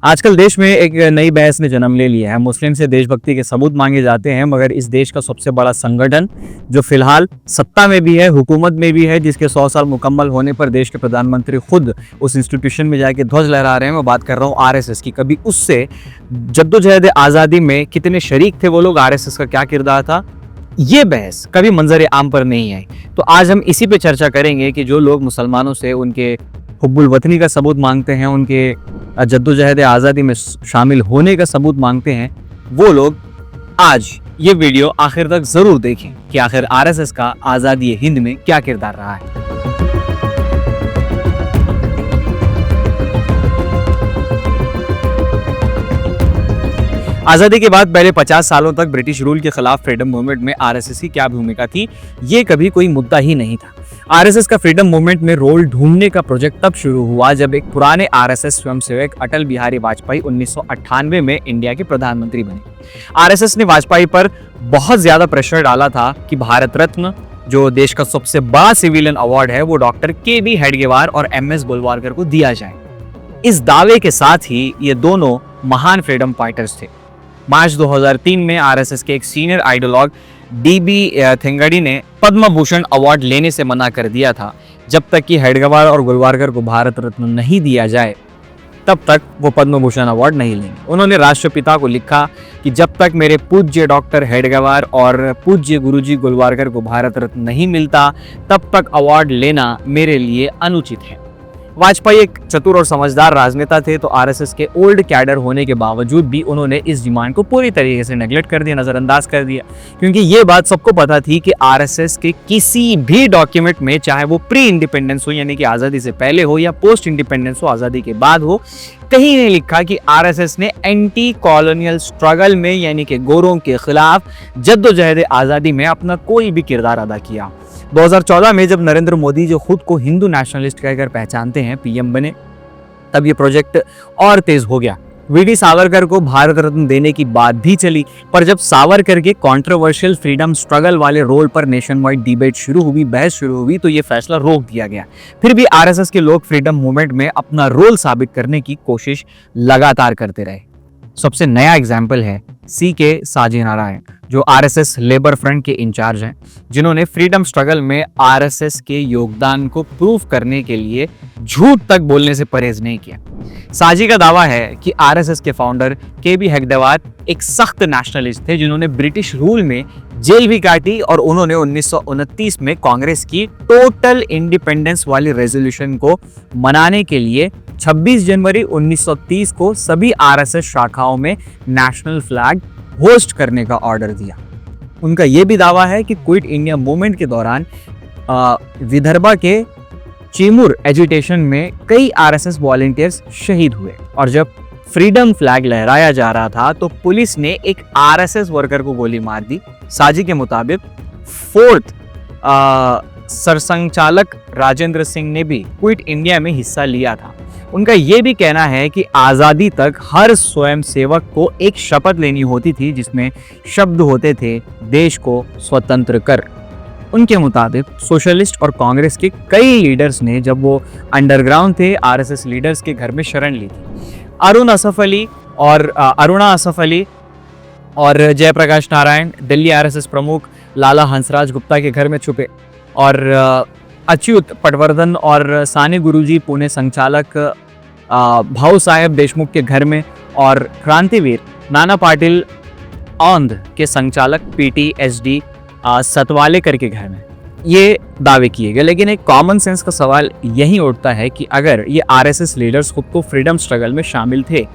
आजकल देश में एक नई बहस ने जन्म ले लिया है। मुस्लिम से देशभक्ति के सबूत मांगे जाते हैं, मगर इस देश का सबसे बड़ा संगठन जो फिलहाल सत्ता में भी है, हुकूमत में भी है, जिसके 100 साल मुकम्मल होने पर देश के प्रधानमंत्री खुद उस इंस्टीट्यूशन में जाके ध्वज लहरा रहे हैं। मैं बात कर रहा हूँ आरएसएस की। कभी उससे जद्दोजहद आज़ादी में कितने शरीक थे वो लोग, आरएसएस का क्या किरदार था, ये बहस कभी मंजर आम पर नहीं आई। तो आज हम इसी पे चर्चा करेंगे कि जो लोग मुसलमानों से उनके हुब्बुल वतनी का सबूत मांगते हैं, उनके जद्दोजहद आज़ादी में शामिल होने का सबूत मांगते हैं, वो लोग आज ये वीडियो आखिर तक ज़रूर देखें कि आखिर आरएसएस का आज़ादी हिंद में क्या किरदार रहा है। आज़ादी के बाद पहले 50 सालों तक ब्रिटिश रूल के खिलाफ फ्रीडम मूवमेंट में आरएसएस की क्या भूमिका थी, ये कभी कोई मुद्दा ही नहीं था। आरएसएस का फ्रीडम मूवमेंट में रोल ढूंढने का प्रोजेक्ट तब शुरू हुआ जब एक पुराने आरएसएस स्वयंसेवक अटल बिहारी वाजपेयी 1998 में इंडिया के प्रधानमंत्री बने। आरएसएस ने वाजपेयी पर बहुत ज्यादा प्रेशर डाला था कि भारत रत्न, जो देश का सबसे बड़ा सिविलियन अवार्ड है, वो डॉक्टर के.बी. हेडगेवार और एम.एस. गोलवालकर को दिया जाए। इस दावे के साथ ही ये दोनों महान फ्रीडम फाइटर्स थे। मार्च 2003 में आरएसएस के एक सीनियर आइडियोलॉग डी.बी. थिंगड़ी ने पद्म भूषण अवार्ड लेने से मना कर दिया था। जब तक कि हेडगेवार और गोलवालकर को भारत रत्न नहीं दिया जाए, तब तक वो पद्म भूषण अवार्ड नहीं लेंगे। उन्होंने राष्ट्रपिता को लिखा कि जब तक मेरे पूज्य डॉक्टर हेडगेवार और पूज्य गुरुजी गोलवालकर को भारत रत्न नहीं मिलता, तब तक अवार्ड लेना मेरे लिए अनुचित है। वाजपेयी एक चतुर और समझदार राजनेता थे, तो आरएसएस के ओल्ड कैडर होने के बावजूद भी उन्होंने इस डिमांड को पूरी तरीके से नेगलेक्ट कर दिया, नजरअंदाज कर दिया, क्योंकि ये बात सबको पता थी कि आरएसएस के किसी भी डॉक्यूमेंट में, चाहे वो प्री इंडिपेंडेंस हो यानी कि आज़ादी से पहले हो या पोस्ट इंडिपेंडेंस हो आज़ादी के बाद हो, कहीं नहीं लिखा कि आरएसएस ने एंटी कॉलोनियल स्ट्रगल में यानी कि गोरों के खिलाफ जद्दोजहद आज़ादी में अपना कोई भी किरदार अदा किया। 2014 में जब नरेंद्र मोदी, जो खुद को हिंदू नेशनलिस्ट कहकर पहचानते हैं, पीएम बने, तब ये प्रोजेक्ट और तेज हो गया। वीडी सावरकर को भारत रत्न देने की बात भी चली, पर जब सावरकर के कंट्रोवर्शियल फ्रीडम स्ट्रगल वाले रोल पर नेशन वाइड डिबेट शुरू हुई, बहस शुरू हुई, तो ये फैसला रोक दिया गया। फिर भी आरएसएस के लोग फ्रीडम मूवमेंट में अपना रोल साबित करने की कोशिश लगातार करते रहे। सबसे नया एग्जाम्पल है सी.के. साजी नारायण, जो आरएसएस लेबर फ्रंट के इंचार्ज हैं, जिन्होंने फ्रीडम स्ट्रगल में आरएसएस के योगदान को प्रूव करने के लिए झूठ तक बोलने से परहेज नहीं किया। साजी का दावा है कि आरएसएस के फाउंडर के.बी. हेडगेवार एक सख्त नेशनलिस्ट थे, जिन्होंने ब्रिटिश रूल में जेल भी काटी, और उन्होंने 1929 में कांग्रेस की टोटल इंडिपेंडेंस वाली रेजोल्यूशन को मनाने के लिए 26 जनवरी 1930 को सभी आरएसएस शाखाओं में नेशनल फ्लैग होस्ट करने का ऑर्डर दिया। उनका यह भी दावा है कि क्विट इंडिया मूवमेंट के दौरान विदर्भा के चेमूर एजिटेशन में कई आरएसएस वॉलंटियर्स शहीद हुए, और जब फ्रीडम फ्लैग लहराया जा रहा था तो पुलिस ने एक आरएसएस वर्कर को गोली मार दी। साजी के मुताबिक फोर्थ सरसंघचालक राजेंद्र सिंह ने भी क्विट इंडिया में हिस्सा लिया था। उनका यह भी कहना है कि आज़ादी तक हर स्वयंसेवक को एक शपथ लेनी होती थी, जिसमें शब्द होते थे देश को स्वतंत्र कर। उनके मुताबिक सोशलिस्ट और कांग्रेस के कई लीडर्स ने, जब वो अंडरग्राउंड थे, आरएसएस लीडर्स के घर में शरण ली थी। अरुणा असफ अली और जयप्रकाश नारायण दिल्ली आरएसएस प्रमुख लाला हंसराज गुप्ता के घर में छुपे, और अच्युत पटवर्धन और साने गुरुजी पुणे संचालक भाऊ साहेब देशमुख के घर में, और क्रांतिवीर नाना पाटिल औंध के संचालक पीटीएसडी सतवालेकर के घर में ये दावे किए गए। लेकिन एक कॉमन सेंस का सवाल यही उठता है कि अगर ये आरएसएस लीडर्स खुद को फ्रीडम स्ट्रगल में शामिल थे,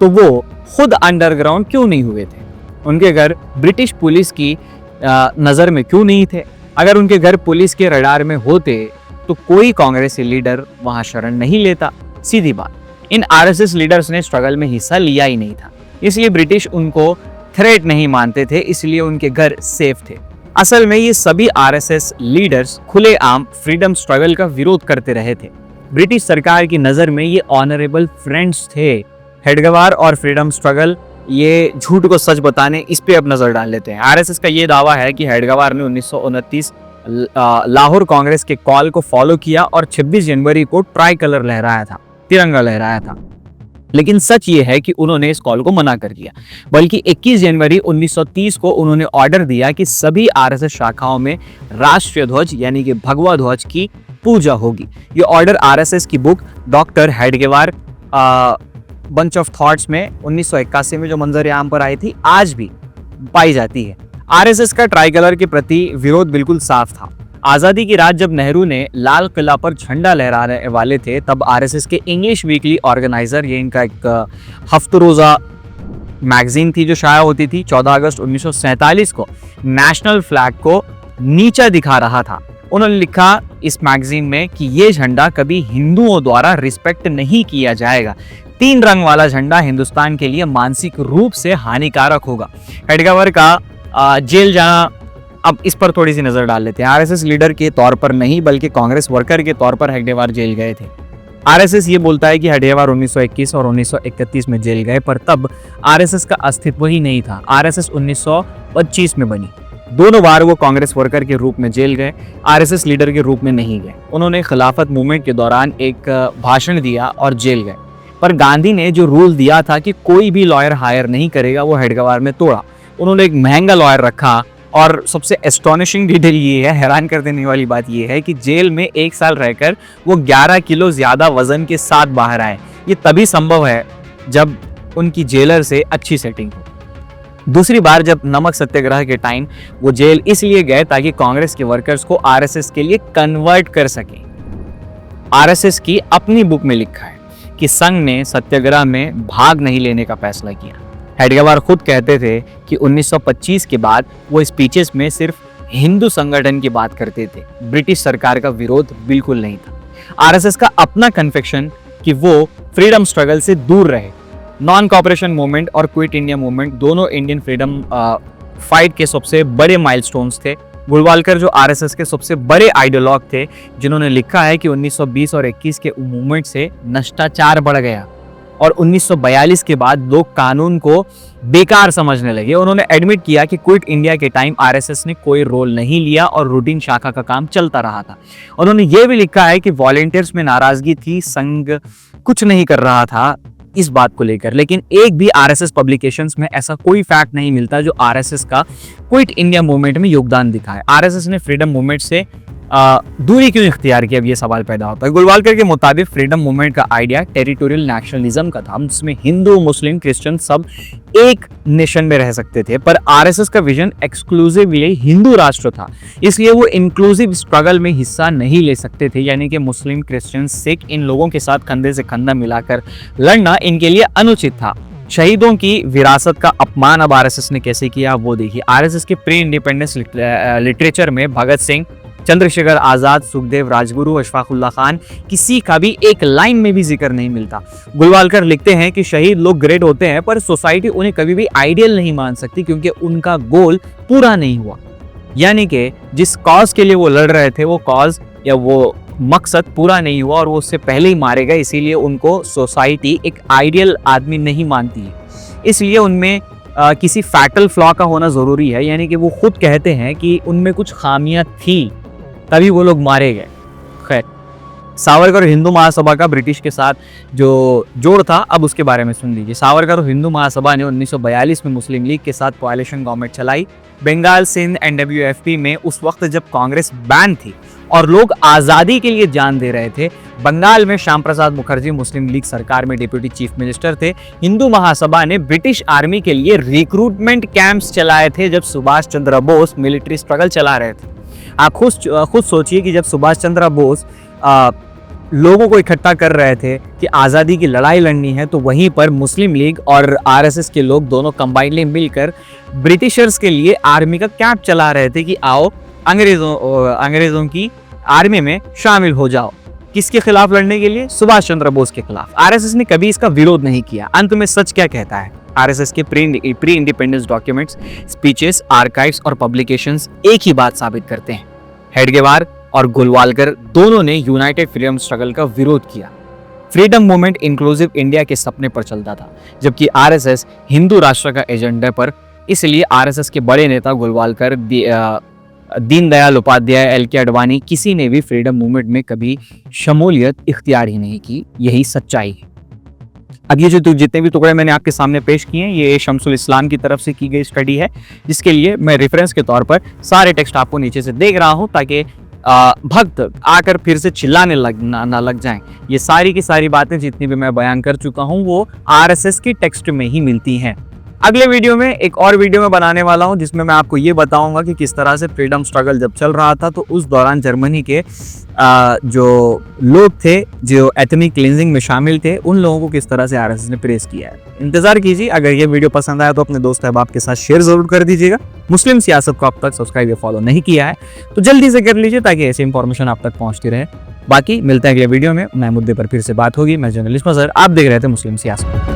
तो वो खुद अंडरग्राउंड क्यों नहीं हुए थे? उनके घर ब्रिटिश पुलिस की नज़र में क्यों नहीं थे? अगर उनके घर पुलिस के रडार में होते तो कोई कांग्रेसी लीडर वहां शरण नहीं लेता। सीधी बात, इन आरएसएस लीडर्स ने स्ट्रगल में हिस्सा लिया ही नहीं था, इसलिए ब्रिटिश उनको थ्रेट नहीं मानते थे, इसलिए उनके घर सेफ थे। असल में ये सभी आरएसएस लीडर्स खुलेआम फ्रीडम स्ट्रगल का विरोध करते रहे थे। ब्रिटिश सरकार की नज़र में ये ऑनरेबल फ्रेंड्स थे। हेडगेवार और फ्रीडम स्ट्रगल, ये झूठ को सच बताने, इस पे अब नजर डाल लेते हैं। आरएसएस का ये दावा है कि हेडगेवार ने 1929 लाहौर कांग्रेस के कॉल को फॉलो किया और 26 जनवरी को ट्राई कलर लहराया था, तिरंगा लहराया था। लेकिन सच ये है कि उन्होंने इस कॉल को मना कर दिया। बल्कि 21 जनवरी 1930 को उन्होंने ऑर्डर दिया कि सभी आरएसएस शाखाओं में राष्ट्रीय ध्वज यानी कि भगवा ध्वज की पूजा होगी। ये ऑर्डर आरएसएस की book doctor Hedgewar bunch of thoughts में 1981 में जो मंजर आम पर आई थी, आज भी पाई जाती है। आरएसएस का ट्राई कलर के प्रति विरोध बिल्कुल साफ था। आजादी की रात जब नेहरू ने लाल किला पर झंडा लहराने वाले थे, तब आरएसएस के इंग्लिश वीकली ऑर्गेनाइजर, ये इनका एक हफ्तरोजा मैगजीन थी जो शाया होती थी, 14 अगस्त 1947 को नेशनल फ्लैग को नीचा दिखा रहा था। उन्होंने लिखा इस मैगजीन में कि ये झंडा कभी हिंदुओं द्वारा रिस्पेक्ट नहीं किया जाएगा। 3 रंग वाला झंडा हिंदुस्तान के लिए मानसिक रूप से हानिकारक होगा। हेडगेवार का जेल जाना, अब इस पर थोड़ी सी नजर डाल लेते हैं। आरएसएस लीडर के तौर पर नहीं बल्कि कांग्रेस वर्कर के तौर पर हेडगेवार जेल गए थे। आरएसएस ये बोलता है कि हेडगेवार 1921 और 1931 में जेल गए, पर तब आरएसएस का अस्तित्व ही नहीं था। आरएसएस 1925 में बनी। दोनों बार वो कांग्रेस वर्कर के रूप में जेल गए, आरएसएस लीडर के रूप में नहीं गए। उन्होंने खिलाफत मूवमेंट के दौरान एक भाषण दिया और जेल गए। पर गांधी ने जो रूल दिया था कि कोई भी लॉयर हायर नहीं करेगा, वो हेडगेवार में तोड़ा। उन्होंने एक महंगा लॉयर रखा और सबसे एस्टोनिशिंग डिटेल ये है, हैरान कर देने वाली बात ये है कि जेल में 1 साल रहकर वो 11 किलो ज्यादा वजन के साथ बाहर आए। ये तभी संभव है जब उनकी जेलर से अच्छी सेटिंग हो। दूसरी बार जब नमक सत्याग्रह के टाइम वो जेल इसलिए गए ताकि कांग्रेस के वर्कर्स को आरएसएस के लिए कन्वर्ट कर सके। आरएसएस की अपनी बुक में लिखा है कि संघ ने सत्याग्रह में भाग नहीं लेने का फैसला किया। हेडगेवार खुद कहते थे कि 1925 के बाद वो स्पीचेस में सिर्फ हिंदू संगठन की बात करते थे, ब्रिटिश सरकार का विरोध बिल्कुल नहीं था। आरएसएस का अपना कन्फेक्शन कि वो फ्रीडम स्ट्रगल से दूर रहे। नॉन कॉपरेशन मूवमेंट और क्विट इंडिया मूवमेंट दोनों इंडियन फ्रीडम फाइट के सबसे बड़े माइलस्टोन्स थे। गोलवालकर जो आरएसएस के सबसे बड़े आइडियोलॉग थे, जिन्होंने लिखा है कि 1920 और 21 के मूवमेंट से भ्रष्टाचार बढ़ गया और 1942 के बाद लोग कानून को बेकार समझने लगे। उन्होंने एडमिट किया कि क्विट इंडिया के टाइम आरएसएस ने कोई रोल नहीं लिया और रूटीन शाखा का काम चलता रहा था। उन्होंने ये भी लिखा है कि वॉलंटियर्स में नाराजगी थी, संघ कुछ नहीं कर रहा था इस बात को लेकर। लेकिन एक भी आरएसएस पब्लिकेशंस में ऐसा कोई फैक्ट नहीं मिलता जो आरएसएस का क्विट इंडिया मूवमेंट में योगदान दिखाए। आरएसएस ने फ्रीडम मूवमेंट से दूरी क्यों इख्तियार की, अब ये सवाल पैदा होता है। गोलवालकर के मुताबिक फ्रीडम मूवमेंट का आइडिया टेरिटोरियल नेशनलिज्म का था, जिसमें हिंदू, मुस्लिम, क्रिश्चियन सब एक नेशन में रह सकते थे। पर आरएसएस का विजन एक्सक्लूसिवली हिंदू राष्ट्र था, इसलिए वो इंक्लूसिव स्ट्रगल में हिस्सा नहीं ले सकते थे। यानी कि मुस्लिम, क्रिश्चियन, सिख, इन लोगों के साथ कंधे से कंधा मिलाकर लड़ना इनके लिए अनुचित था। शहीदों की विरासत का अपमान अब आरएसएस ने कैसे किया वो देखिए। आरएसएस के प्री इंडिपेंडेंस लिटरेचर में भगत सिंह, चंद्रशेखर आजाद, सुखदेव, राजगुरु, अशफाकुल्ला खान, किसी का भी एक लाइन में भी जिक्र नहीं मिलता। गोलवालकर लिखते हैं कि शहीद लोग ग्रेट होते हैं पर सोसाइटी उन्हें कभी भी आइडियल नहीं मान सकती क्योंकि उनका गोल पूरा नहीं हुआ। यानी कि जिस कॉज के लिए वो लड़ रहे थे वो कॉज या वो मकसद पूरा नहीं हुआ और वो उससे पहले ही मारे गए, इसीलिए उनको सोसाइटी एक आइडियल आदमी नहीं मानती है। इसलिए उनमें किसी फैटल फ्लॉ का होना जरूरी है। यानी कि वो खुद कहते हैं कि उनमें कुछ खामियां थी तभी वो लोग मारे गए। खैर, सावरकर और हिंदू महासभा का ब्रिटिश के साथ जो जोड़ था, अब उसके बारे में सुन लीजिए। सावरकर और हिंदू महासभा ने 1942 में मुस्लिम लीग के साथ कोalition गवर्नमेंट चलाई। बंगाल, सिंध, NWFP में उस वक्त जब कांग्रेस बैन थी और लोग आज़ादी के लिए जान दे रहे थे, बंगाल में श्याम प्रसाद मुखर्जी मुस्लिम लीग सरकार में डिप्यूटी चीफ मिनिस्टर थे। हिंदू महासभा ने ब्रिटिश आर्मी के लिए रिक्रूटमेंट कैंप्स चलाए थे जब सुभाष चंद्र बोस मिलिट्री स्ट्रगल चला रहे थे। आप खुद सोचिए कि जब सुभाष चंद्र बोस लोगों को इकट्ठा कर रहे थे कि आज़ादी की लड़ाई लड़नी है, तो वहीं पर मुस्लिम लीग और आरएसएस के लोग दोनों कंबाइनली मिलकर ब्रिटिशर्स के लिए आर्मी का कैंप चला रहे थे कि आओ अंग्रेजों की आर्मी में शामिल हो जाओ। किसके खिलाफ लड़ने के लिए? सुभाष चंद्र बोस के खिलाफ। आरएसएस ने कभी इसका विरोध नहीं किया। अंत में सच क्या कहता है? आरएसएस के pre independence documents, speeches, archives और पब्लिकेशंस एक ही बात साबित करते हैं। हेडगेवार और गोलवालकर दोनों ने यूनाइटेड फ्रीडम स्ट्रगल का विरोध किया। फ्रीडम मूवमेंट इंक्लूसिव इंडिया के सपने पर चलता था, जबकि आरएसएस हिंदू राष्ट्र का एजेंडा पर। इसलिए आरएसएस के बड़े नेता गोलवालकर, दीनदयाल उपाध्याय, LK आडवाणी, किसी ने भी फ्रीडम मूवमेंट में कभी शमूलियत इख्तियार ही नहीं की। यही सच्चाई है। अब ये जो जितने भी टुकड़े मैंने आपके सामने पेश किए हैं, ये शम्सुल इस्लाम की तरफ से की गई स्टडी है, जिसके लिए मैं रेफरेंस के तौर पर सारे टेक्स्ट आपको नीचे से देख रहा हूं, ताकि भक्त आकर फिर से चिल्लाने ना लग जाएं। ये सारी की सारी बातें जितनी भी मैं बयान कर चुका हूं, वो आरएसएस की टेक्स्ट में ही मिलती हैं। अगले वीडियो में एक और वीडियो में बनाने वाला हूं, जिसमें मैं आपको ये बताऊंगा कि किस तरह से फ्रीडम स्ट्रगल जब चल रहा था, तो उस दौरान जर्मनी के जो लोग थे जो एथनिक क्लींजिंग में शामिल थे, उन लोगों को किस तरह से आरएसएस ने प्रेस किया है। इंतजार कीजिए। अगर ये वीडियो पसंद आया तो अपने दोस्त अहबाब के साथ शेयर जरूर कर दीजिएगा। मुस्लिम सियासत को अब तक सब्सक्राइब या फॉलो नहीं किया है तो जल्दी से कर लीजिए, ताकि ऐसी इंफॉर्मेशन आप तक पहुंचती रहे। बाकी मिलते हैं अगले वीडियो में, नए मुद्दे पर फिर से बात होगी। मैं जर्नलिस्ट मजहर, आप देख रहे थे मुस्लिम सियासत।